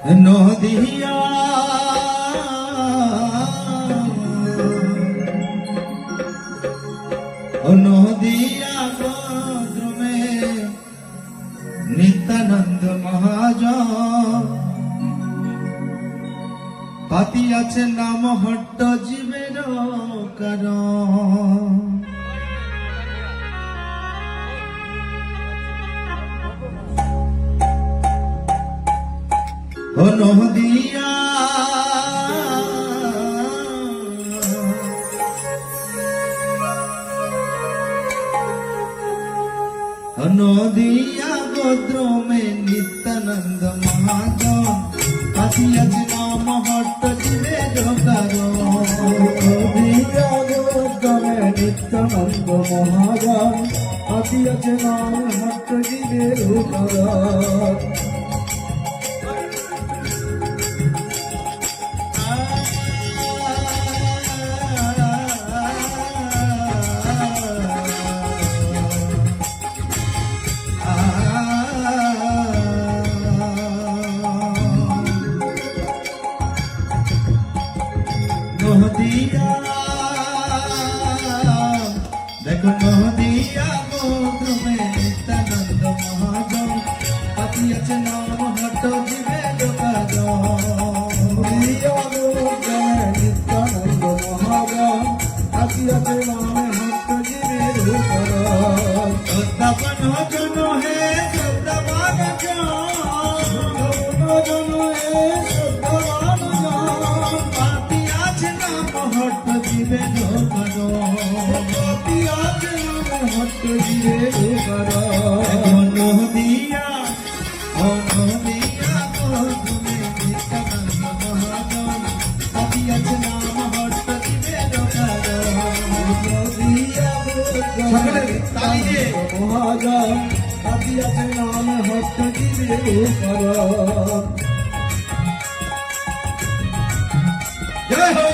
নদিয়া নদিয়া গোদ্রমে নিত্যানন্দ মহাজন পাতি আছে নাম হট্ট জীবের কারণ ও নদিয়া নদিয়া গোদ্রমে নিত্যানন্দ মহাজন পাতি আছে নাম হট্ট জীবের কারণ নদিয়া গোদ্রমে নিত্যানন্দ মহাজন পাতি আছে নাম হট্ট জীবের কারণ নদিয়া দেখো নদিয়া গোদ্রমে নিত্যানন্দ মহাজন পাতি আছে নাম হট্ট জীবের কারণ নদিয়া গোদ্রমে নিত্যানন্দ মহাজন পাতি আছে নাম হট্ট জীবের কারণ শ্রদ্ধাবান জন হে শ্রদ্ধাবান জন পাতি আছে নাম হট্ট জীবের কারণ নদিয়া ও নদিয়া গোদ্রমে নিত্যানন্দ মহাজন পাতি আছে নাম হট্ট জীবের সকলে তালি দিয়ে মহাজন পাতি আছে নাম হট্ট জীবের কারণ জয় হো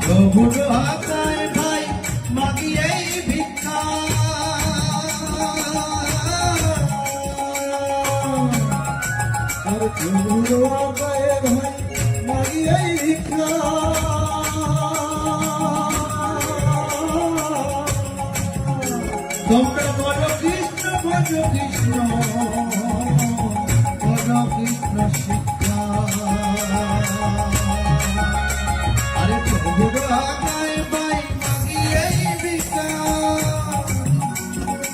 প্রভুর আকায় ভাই মাগি এই ভিক্ষা আর প্রভুর আকায় ভাই মাগি এই ভিক্ষা তোমরা বলো কৃষ্ণ ভজ কৃষ্ণ বলো কৃষ্ণ শিক্ষা আরে প্রভুর আকায় ভাই মাগি এই ভিক্ষা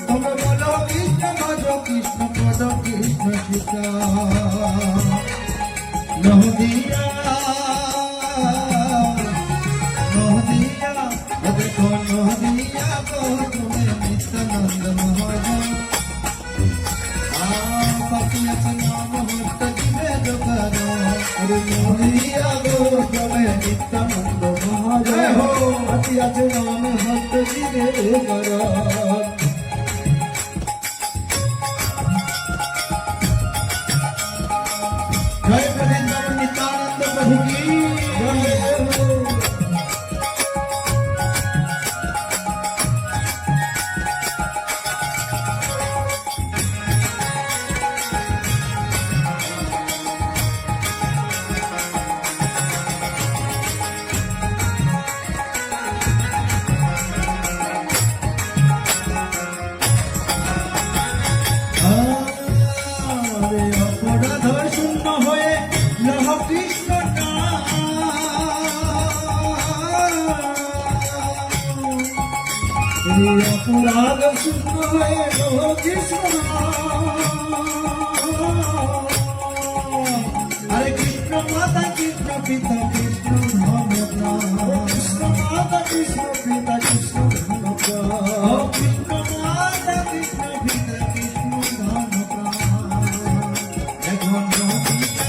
তোমরা বলো কৃষ্ণ ভজ কৃষ্ণ বলো কৃষ্ণ শিক্ষা নদিয়া নদিয়া দেখো নদিয়া গোদ্রমে নিত্যানন্দ মহাজন পাতি আছে নাম হট্ট জীবের কারণ আরে নদিয়া গোদ্রমে নিত্যানন্দ মহাজন পাতি আছে নাম হট্ট জীবের কারণ জয় বৃন্দাবন নিত্যানন্দ প্রভু কি জয় হো। আরে অপরাধ শূন্য হয়ে লহ কৃষ্ণ এই অপরাধ শূন্য হয়ে কৃষ্ণ আরে কৃষ্ণ মাতা কৃষ্ণ পিতা কৃষ্ণ ধর্ম কৃষ্ণ মাতা কৃষ্ণ পিতা কৃষ্ণ কৃষ্ণ মাতা কৃষ্ণ পিতা কৃষ্ণ ধর্ম এখন নদিয়া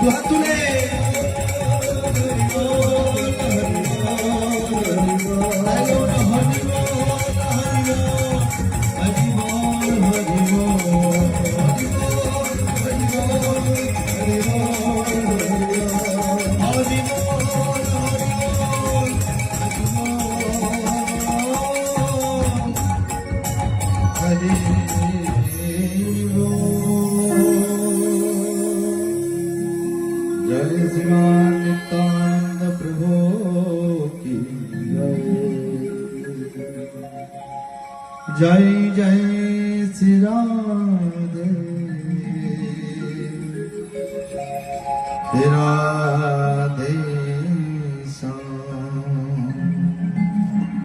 দুহাত তুলে जय श्रीमान नित्यानंद प्रभु की जय जय श्री राधे राधे